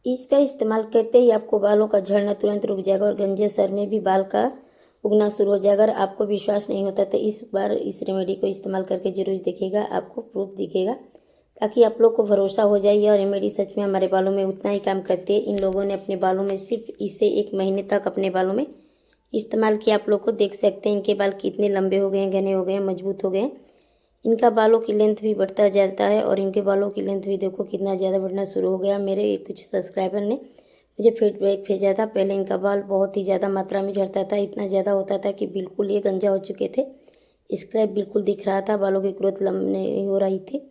इसका इस्तेमाल करते ही आपको बालों का झड़ना तुरंत रुक जाएगा और गंजे सर में भी बाल का उगना शुरू हो जाएगा। अगर आपको विश्वास नहीं होता तो इस बार इस रेमेडी को इस्तेमाल करके जरूर देखिएगा, आपको प्रूफ दिखेगा, ताकि आप लोग को भरोसा हो जाए यह रेमेडी सच में हमारे बालों में उतना ही काम करती है। इन लोगों ने अपने बालों में सिर्फ इसे 1 महीने तक अपने बालों में इस्तेमाल किया। आप लोग को देख सकते हैं इनके बाल कितने लंबे हो गए हैं, घने हो गए हैं, मजबूत हो गए हैं। इनका बालों की लेंथ भी बढ़ता जाता है और इनके बालों की लेंथ भी देखो कितना ज़्यादा बढ़ना शुरू हो गया। मेरे कुछ सब्सक्राइबर ने मुझे फीडबैक भेजा था, पहले इनका बाल बहुत ही ज़्यादा मात्रा में झड़ता था, इतना ज़्यादा होता था कि बिल्कुल ये गंजा हो चुके थे, स्क्रैप बिल्कुल दिख रहा था, बालों की ग्रोथ नहीं हो रही थी।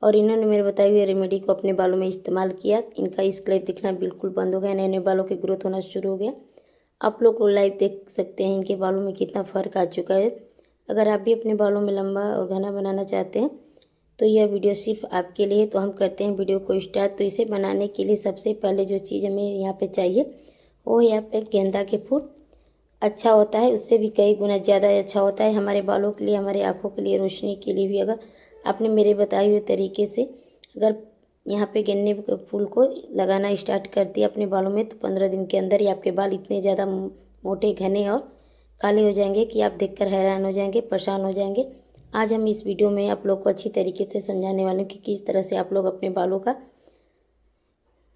और इन्होंने मेरे बताई हुई रेमेडी को अपने बालों में इस्तेमाल किया, इनका स्क्रैप दिखना बिल्कुल बंद हो गया, नए नए बालों की ग्रोथ होना शुरू हो गया। आप लोग को लाइव देख सकते हैं इनके बालों में कितना फ़र्क आ चुका है। अगर आप भी अपने बालों में लंबा और घना बनाना चाहते हैं तो यह वीडियो सिर्फ आपके लिए। तो हम करते हैं वीडियो को स्टार्ट। तो इसे बनाने के लिए सबसे पहले जो चीज़ हमें यहाँ पे चाहिए वो यहाँ पे गेंदा के फूल। अच्छा होता है, उससे भी कई गुना ज़्यादा अच्छा होता है हमारे बालों के लिए, हमारे आँखों के लिए, रोशनी के लिए भी। अगर आपने मेरे बताए हुए तरीके से अगर यहाँ पे गेंदे के फूल को लगाना स्टार्ट कर दिया अपने बालों में तो 15 दिन के अंदर ही आपके बाल इतने ज़्यादा मोटे, घने और काले हो जाएंगे कि आप देखकर हैरान हो जाएंगे, परेशान हो जाएंगे। आज हम इस वीडियो में आप लोग को अच्छी तरीके से समझाने वाले हैं कि किस तरह से आप लोग अपने बालों का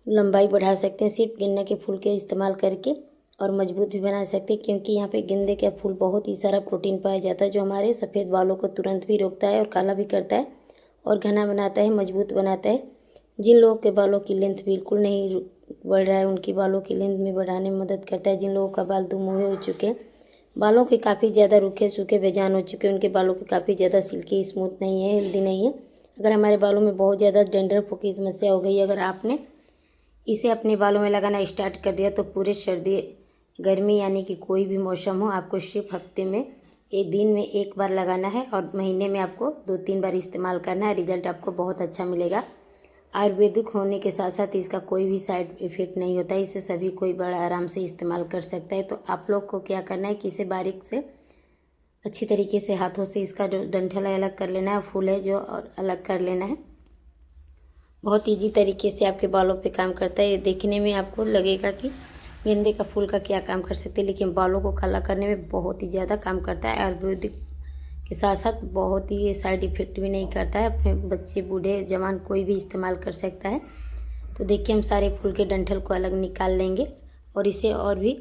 लंबाई बढ़ा सकते हैं सिर्फ गेंदा के फूल के इस्तेमाल करके, और मजबूत भी बना सकते हैं। क्योंकि यहाँ पे गेंदे का फूल बहुत ही सारा प्रोटीन पाया जाता है जो हमारे सफ़ेद बालों को तुरंत भी रोकता है और काला भी करता है और घना बनाता है, मजबूत बनाता है। जिन लोगों के बालों की लेंथ बिल्कुल नहीं बढ़ रहा है उनकी बालों की लेंथ में बढ़ाने में मदद करता है। जिन लोगों का बाल दुमुहे हो चुके हैं, बालों के काफ़ी ज़्यादा रूखे सूखे बेजान हो चुके हैं, उनके बालों के काफ़ी ज़्यादा सिल्की स्मूथ नहीं है, हेल्दी नहीं है, अगर हमारे बालों में बहुत ज़्यादा डैंड्रफ की समस्या हो गई, अगर आपने इसे अपने बालों में लगाना स्टार्ट कर दिया तो पूरे सर्दी गर्मी यानी कि कोई भी मौसम हो, आपको सिर्फ हफ्ते में एक दिन में 1 बार लगाना है और महीने में आपको 2-3 बार इस्तेमाल करना है। रिजल्ट आपको बहुत अच्छा मिलेगा। आयुर्वेदिक होने के साथ साथ इसका कोई भी साइड इफ़ेक्ट नहीं होता है, इसे सभी कोई बड़ा आराम से इस्तेमाल कर सकता है। तो आप लोग को क्या करना है कि इसे बारीक से अच्छी तरीके से हाथों से इसका जो डंठल है अलग कर लेना है, फूल है जो और अलग कर लेना है। बहुत ईजी तरीके से आपके बालों पे काम करता है। ये देखने में आपको लगेगा कि गेंदे का फूल का क्या काम कर सकते हैं, लेकिन बालों को काला करने में बहुत ही ज़्यादा काम करता है। आयुर्वेदिक के साथ साथ बहुत ही ये साइड इफ़ेक्ट भी नहीं करता है, अपने बच्चे बूढ़े जवान कोई भी इस्तेमाल कर सकता है। तो देखिए हम सारे फूल के डंठल को अलग निकाल लेंगे और इसे और भी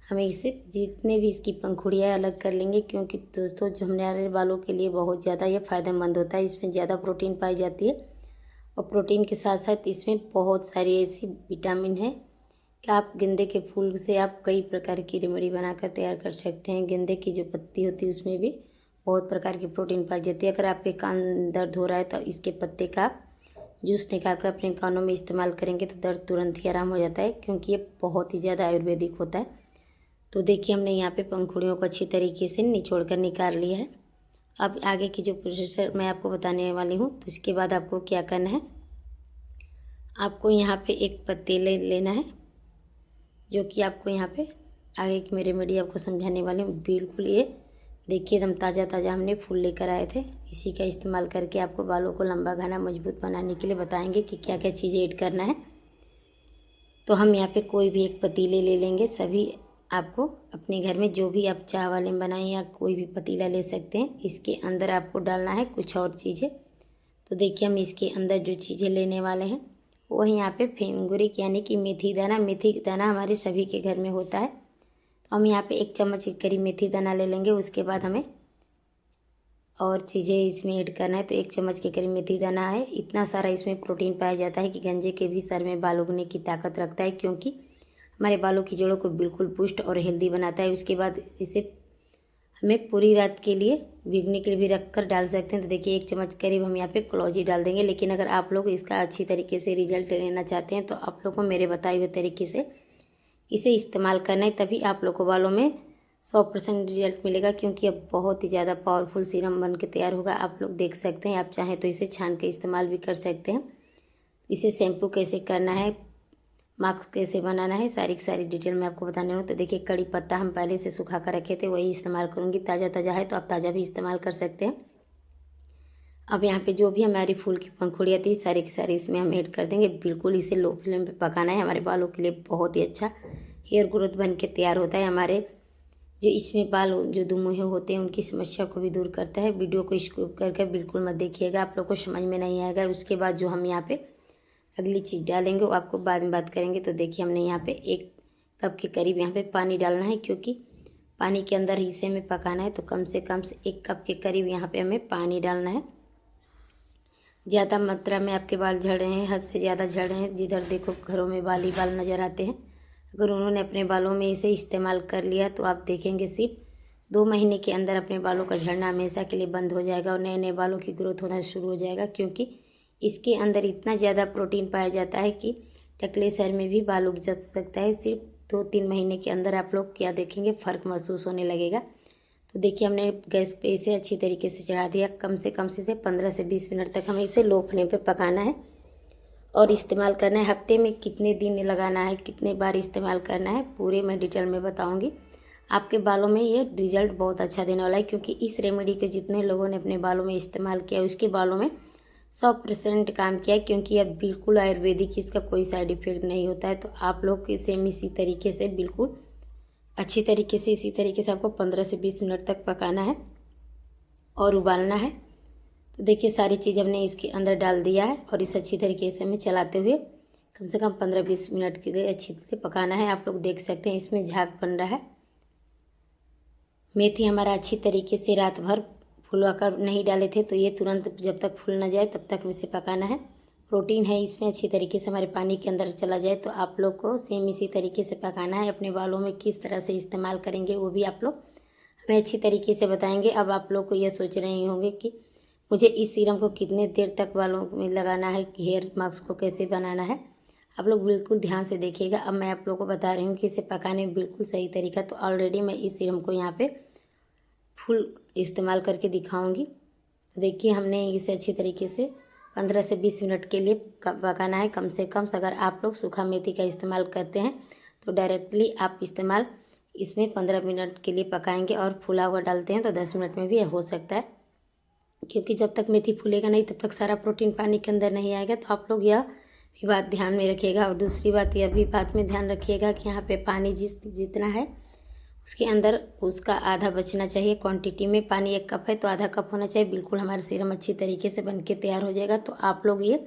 हमें इसे जितने भी इसकी पंखुड़ियाँ अलग कर लेंगे, क्योंकि दोस्तों जो हमारे बालों के लिए बहुत ज़्यादा ये फ़ायदेमंद होता है। इसमें ज़्यादा प्रोटीन पाई जाती है और प्रोटीन के साथ साथ इसमें बहुत सारी ऐसी विटामिन है कि आप गेंदे के फूल से आप कई प्रकार की रेमेडी बनाकर तैयार कर सकते हैं। गेंदे की जो पत्ती होती है उसमें भी बहुत प्रकार की प्रोटीन पाई जाती है। अगर आपके कान दर्द हो रहा है तो इसके पत्ते का जूस निकाल कर अपने कानों में इस्तेमाल करेंगे तो दर्द तुरंत ही आराम हो जाता है, क्योंकि ये बहुत ही ज़्यादा आयुर्वेदिक होता है। तो देखिए हमने यहाँ पे पंखुड़ियों को अच्छी तरीके से निचोड़ कर निकाल लिया है। अब आगे की जो प्रोसेसर मैं आपको बताने वाली हूँ, तो इसके बाद आपको क्या करना है, आपको यहाँ पे एक पतीले लेना है जो कि आपको यहाँ पे आगे की मेरे रेमेडी आपको समझाने वाली हूँ। बिल्कुल ये देखिए एकदम ताज़ा ताज़ा हमने फूल लेकर आए थे, इसी का इस्तेमाल करके आपको बालों को लंबा घना मजबूत बनाने के लिए बताएंगे कि क्या क्या चीज़ें ऐड करना है। तो हम यहाँ पे कोई भी एक पतीले ले लेंगे। सभी आपको अपने घर में जो भी आप चाय वाले में बनाएं या कोई भी पतीला ले सकते हैं। इसके अंदर आपको डालना है कुछ और चीज़ें। तो देखिए हम इसके अंदर जो चीज़ें लेने वाले हैं वो यहाँ पे फेनुग्रीक यानी कि मेथी दाना। मेथी दाना हमारे सभी के घर में होता है, तो हम यहाँ पे 1 चम्मच के करीब मेथी दाना ले लेंगे। उसके बाद हमें और चीज़ें इसमें ऐड करना है। तो 1 चम्मच के करीब मेथी दाना है। इतना सारा इसमें प्रोटीन पाया जाता है कि गंजे के भी सर में बाल उगने की ताकत रखता है, क्योंकि हमारे बालों की जड़ों को बिल्कुल पुष्ट और हेल्दी बनाता है। उसके बाद इसे हमें पूरी रात के लिए भिगने के लिए भी रख कर डाल सकते हैं। तो देखिए 1 चम्मच करीब हम यहाँ पे कलौंजी डाल देंगे। लेकिन अगर आप लोग इसका अच्छी तरीके से रिजल्ट लेना चाहते हैं तो आप लोग को मेरे बताए हुए तरीके से इसे इस्तेमाल करना है, तभी आप लोग को बालों में 100% रिजल्ट मिलेगा। क्योंकि अब बहुत ही ज़्यादा पावरफुल सीरम बन के तैयार होगा। आप लोग देख सकते हैं, आप चाहें तो इसे छान के इस्तेमाल भी कर सकते हैं। इसे शैम्पू कैसे करना है, मास्क कैसे बनाना है, सारी की सारी डिटेल मैं आपको बताने वाली हूँ। तो देखिए कड़ी पत्ता हम पहले से सुखा कर रखे थे, वही इस्तेमाल करूँगी। ताज़ा ताज़ा है तो आप ताज़ा भी इस्तेमाल कर सकते हैं। अब यहाँ पे जो भी हमारी फूल की पंखुड़ियाँ थी सारी की सारी इसमें हम ऐड कर देंगे। बिल्कुल इसे लो फ्लेम पे पकाना है। हमारे बालों के लिए बहुत ही अच्छा हेयर ग्रोथ बन के तैयार होता है। हमारे जो इसमें बाल जो दुमुहे होते हैं उनकी समस्या को भी दूर करता है। वीडियो को स्किप करके बिल्कुल मत देखिएगा, आप लोग को समझ में नहीं आएगा। उसके बाद जो हम यहाँ पे अगली चीज़ डालेंगे वो आपको बाद में बात करेंगे। तो देखिए हमने यहाँ पे 1 कप के करीब यहाँ पे पानी डालना है, क्योंकि पानी के अंदर ही इसे हमें पकाना है। तो कम से 1 कप के करीब यहाँ पे हमें पानी डालना है। ज़्यादा मात्रा में आपके बाल झड़ रहे हैं, हद से ज़्यादा झड़ रहे हैं, जिधर देखो घरों में बाल ही बाल नज़र आते हैं, अगर उन्होंने अपने बालों में इसे इस्तेमाल कर लिया तो आप देखेंगे सिर्फ 2 महीने के अंदर अपने बालों का झड़ना हमेशा के लिए बंद हो जाएगा और नए नए बालों की ग्रोथ होना शुरू हो जाएगा। क्योंकि इसके अंदर इतना ज़्यादा प्रोटीन पाया जाता है कि टकले सर में भी बाल उग जा सकता है। सिर्फ 2-3 महीने के अंदर आप लोग क्या देखेंगे, फ़र्क महसूस होने लगेगा। तो देखिए हमने गैस पे इसे अच्छी तरीके से चढ़ा दिया। कम से 15 से 20 मिनट तक हमें इसे लो फ्लेम पे पकाना है और इस्तेमाल करना है। हफ्ते में कितने दिन लगाना है, कितने बार इस्तेमाल करना है, पूरे मैं डिटेल में बताऊंगी। आपके बालों में ये रिजल्ट बहुत अच्छा देने वाला है, क्योंकि इस रेमेडी को जितने लोगों ने अपने बालों में इस्तेमाल किया उसके बालों में 100% काम किया है। क्योंकि यह बिल्कुल आयुर्वेदिक, इसका कोई साइड इफेक्ट नहीं होता है। तो आप लोग इसे इसी तरीके से बिल्कुल अच्छी तरीके से इसी तरीके से आपको 15 से 20 मिनट तक पकाना है और उबालना है। तो देखिए सारी चीज़ हमने इसके अंदर डाल दिया है और इसे अच्छी तरीके से हमें चलाते हुए कम से कम 15-20 मिनट के लिए अच्छी तरह पकाना है। आप लोग देख सकते हैं इसमें झाग बन रहा है। मेथी हमारा अच्छी तरीके से रात भर फुलवा कर नहीं डाले थे, तो ये तुरंत जब तक फूल ना जाए तब तक इसे पकाना है। प्रोटीन है इसमें, अच्छी तरीके से हमारे पानी के अंदर चला जाए। तो आप लोग को सेम इसी तरीके से पकाना है। अपने बालों में किस तरह से इस्तेमाल करेंगे वो भी आप लोग हमें अच्छी तरीके से बताएंगे। अब आप लोग को ये सोच रहे होंगे कि मुझे इस सीरम को कितने देर तक बालों में लगाना है, हेयर मास्क को कैसे बनाना है। आप लोग बिल्कुल ध्यान से देखिएगा। अब मैं आप लोग को बता रही हूँ कि इसे पकाने में बिल्कुल सही तरीका। तो ऑलरेडी मैं इस सीरम को यहाँ पे फुल इस्तेमाल करके दिखाऊंगी। तो देखिए हमने इसे अच्छी तरीके से 15 से 20 मिनट के लिए पकाना है कम से कम। अगर आप लोग सूखा मेथी का इस्तेमाल करते हैं तो डायरेक्टली आप इस्तेमाल इसमें 15 मिनट के लिए पकाएंगे, और फूला हुआ डालते हैं तो 10 मिनट में भी हो सकता है। क्योंकि जब तक मेथी फूलेगा नहीं तब तक सारा प्रोटीन पानी के अंदर नहीं आएगा। तो आप लोग यह भी बात ध्यान में रखिएगा। और दूसरी बात यह भी बात में ध्यान रखिएगा कि यहाँ पे पानी जितना है उसके अंदर उसका आधा बचना चाहिए। क्वांटिटी में पानी 1 कप है तो आधा कप होना चाहिए। बिल्कुल हमारा सीरम अच्छी तरीके से बनके तैयार हो जाएगा। तो आप लोग ये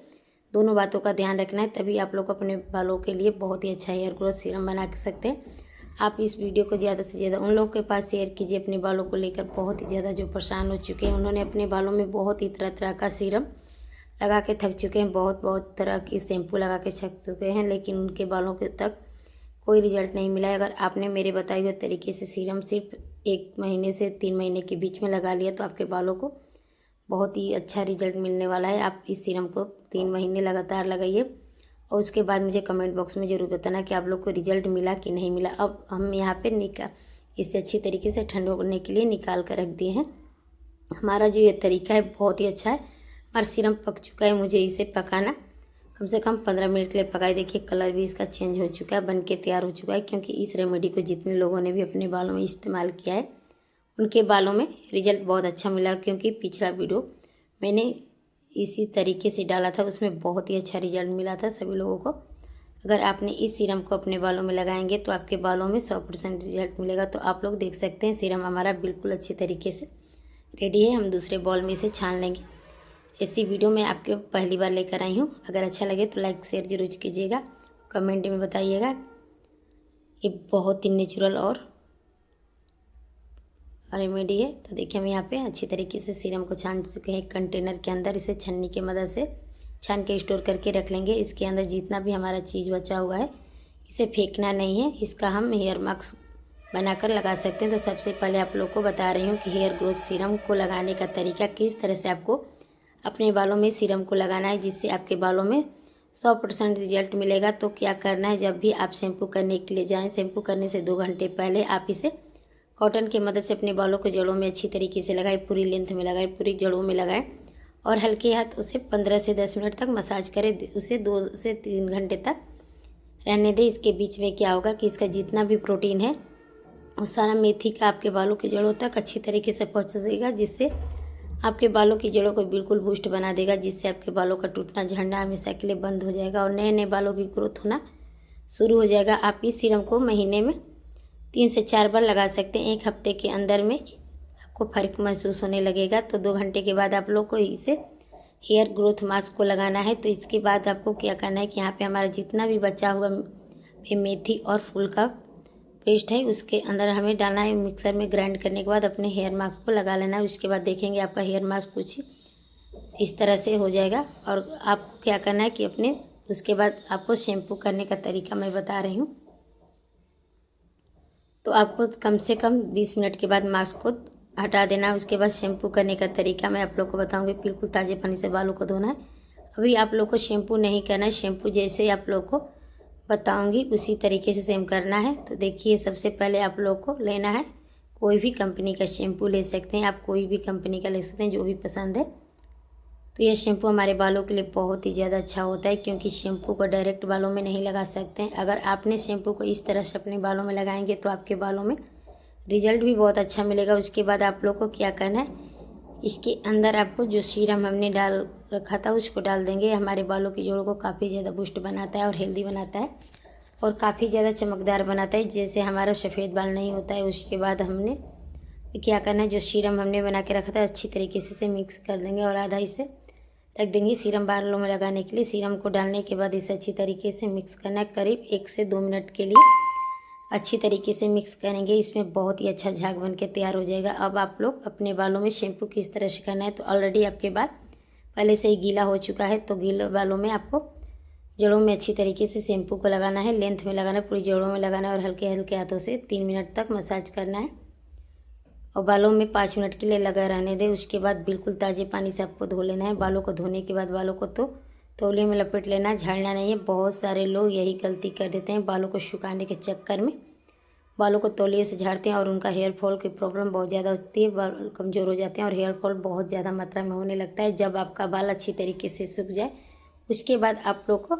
दोनों बातों का ध्यान रखना है, तभी आप लोग अपने बालों के लिए बहुत ही अच्छा हेयर ग्रोथ सीरम बना सकते हैं। आप इस वीडियो को ज़्यादा से ज़्यादा उन लोगों के पास शेयर कीजिए अपने बालों को लेकर बहुत ही ज़्यादा जो परेशान हो चुके हैं। उन्होंने अपने बालों में बहुत ही तरह तरह का सीरम लगा के थक चुके हैं, बहुत तरह की शैम्पू लगा के थक चुके हैं, लेकिन उनके बालों के तक कोई रिजल्ट नहीं मिला है। अगर आपने मेरे बताए हुए तरीके से सीरम सिर्फ 1 महीने से 3 महीने के बीच में लगा लिया तो आपके बालों को बहुत ही अच्छा रिजल्ट मिलने वाला है। आप इस सीरम को 3 महीने लगातार लगाइए और उसके बाद मुझे कमेंट बॉक्स में ज़रूर बताना कि आप लोग को रिजल्ट मिला कि नहीं मिला। अब हम यहाँ पे इसे अच्छी तरीके से ठंडा करने के लिए निकाल कर रख दिए हैं। हमारा जो ये तरीका है बहुत ही अच्छा है। हमारा सीरम पक चुका है। मुझे इसे पकाना कम से कम 15 मिनट के लिए पकाए। देखिए कलर भी इसका चेंज हो चुका है, बन के तैयार हो चुका है। क्योंकि इस रेमेडी को जितने लोगों ने भी अपने बालों में इस्तेमाल किया है उनके बालों में रिजल्ट बहुत अच्छा मिला। क्योंकि पिछला वीडियो मैंने इसी तरीके से डाला था, उसमें बहुत ही अच्छा रिजल्ट मिला था सभी लोगों को। अगर आपने इस सीरम को अपने बालों में लगाएंगे तो आपके बालों में 100% रिजल्ट मिलेगा। तो आप लोग देख सकते हैं सीरम हमारा बिल्कुल अच्छी तरीके से रेडी है। हम दूसरे बॉल में इसे छान लेंगे। ऐसी वीडियो मैं आपके पहली बार लेकर आई हूँ। अगर अच्छा लगे तो लाइक शेयर जरूर कीजिएगा, कमेंट में बताइएगा। ये बहुत ही नेचुरल और रेमेडी है। तो देखिए हम यहाँ पे अच्छी तरीके से सीरम को छान चुके हैं एक कंटेनर के अंदर। इसे छन्नी की मदद से छान के स्टोर करके रख लेंगे। इसके अंदर जितना भी हमारा चीज़ बचा हुआ है इसे फेंकना नहीं है, इसका हम हेयर मास्क बनाकर लगा सकते हैं। तो सबसे पहले आप लोग को बता रही हूँ कि हेयर ग्रोथ सीरम को लगाने का तरीका, किस तरह से आपको अपने बालों में सीरम को लगाना है जिससे आपके बालों में 100% रिजल्ट मिलेगा। तो क्या करना है, जब भी आप शैम्पू करने के लिए जाएं, शैम्पू करने से 2 घंटे पहले आप इसे कॉटन की मदद से अपने बालों को जड़ों में अच्छी तरीके से लगाएं, पूरी लेंथ में लगाएं, पूरी जड़ों में लगाएं और हल्के हाथ उसे 15 से 10 मिनट तक मसाज करें। उसे 2 से 3 घंटे तक रहने दें। इसके बीच में क्या होगा कि इसका जितना भी प्रोटीन है वो सारा मेथी का आपके बालों की जड़ों तक अच्छी तरीके से पहुँचेगा, जिससे आपके बालों की जड़ों को बिल्कुल बूस्ट बना देगा, जिससे आपके बालों का टूटना झड़ना हमेशा के लिए बंद हो जाएगा और नए नए बालों की ग्रोथ होना शुरू हो जाएगा। आप इस सीरम को महीने में 3 से 4 बार लगा सकते हैं। 1 हफ्ते के अंदर में आपको फ़र्क महसूस होने लगेगा। तो 2 घंटे के बाद आप लोग को इसे हेयर ग्रोथ मास्क को लगाना है। तो इसके बाद आपको क्या करना है कि यहाँ पे हमारा जितना भी बचा हुआ मेथी और फूल का पेस्ट है उसके अंदर हमें डालना है। मिक्सर में ग्राइंड करने के बाद अपने हेयर मास्क को लगा लेना है। उसके बाद देखेंगे आपका हेयर मास्क कुछ इस तरह से हो जाएगा। और आपको क्या करना है कि उसके बाद आपको शैम्पू करने का तरीका मैं बता रही हूँ। तो आपको कम से कम 20 मिनट के बाद मास्क को हटा देना है। उसके बाद शैम्पू करने का तरीका मैं आप लोग को बताऊंगी। बिल्कुल ताज़े पानी से बालों को धोना है। अभी आप लोग को शैम्पू नहीं करना है, शैम्पू जैसे आप लोग को बताऊंगी उसी तरीके से सेम करना है। तो देखिए, सबसे पहले आप लोग को लेना है, कोई भी कंपनी का शैम्पू ले सकते हैं आप, कोई भी कंपनी का ले सकते हैं जो भी पसंद है। तो ये शैम्पू हमारे बालों के लिए बहुत ही ज़्यादा अच्छा होता है, क्योंकि शैम्पू को डायरेक्ट बालों में नहीं लगा सकते हैं। अगर आपने शैम्पू को इस तरह से अपने बालों में लगाएंगे तो आपके बालों में रिजल्ट भी बहुत अच्छा मिलेगा। उसके बाद आप लोग को क्या करना है, इसके अंदर आपको जो सीरम हमने डाल रखा था उसको डाल देंगे। हमारे बालों की जोड़ों को काफ़ी ज़्यादा बूस्ट बनाता है और हेल्दी बनाता है और काफ़ी ज़्यादा चमकदार बनाता है, जैसे हमारा सफ़ेद बाल नहीं होता है। उसके बाद हमने क्या करना है, जो सीरम हमने बना के रखा था अच्छी तरीके से मिक्स कर देंगे और आधा इसे रख देंगे सीरम बालों में लगाने के लिए। सीरम को डालने के बाद इसे अच्छी तरीके से मिक्स करना है। करीब 1 से 2 मिनट के लिए अच्छी तरीके से मिक्स करेंगे। इसमें बहुत ही अच्छा झाग बन के तैयार हो जाएगा। अब आप लोग अपने बालों में शैम्पू किस तरह से करना है, तो ऑलरेडी आपके बाल पहले से ही गीला हो चुका है। तो गीले बालों में आपको जड़ों में अच्छी तरीके से शैम्पू को लगाना है, लेंथ में लगाना है, पूरी जड़ों में लगाना है और हल्के हल्के हाथों से 3 मिनट तक मसाज करना है और बालों में 5 मिनट के लिए लगा रहने दें। उसके बाद बिल्कुल ताज़े पानी से आपको धो लेना है। बालों को धोने के बाद बालों को तो तौलिए में लपेट लेना है, झाड़ना नहीं है। बहुत सारे लोग यही गलती कर देते हैं, बालों को सुखाने के चक्कर में बालों को तौलिए से झाड़ते हैं और उनका हेयर फॉल की प्रॉब्लम बहुत ज़्यादा होती है। बाल कमज़ोर हो जाते हैं और हेयर फॉल बहुत ज़्यादा मात्रा में होने लगता है। जब आपका बाल अच्छी तरीके से सूख जाए उसके बाद आप लोग को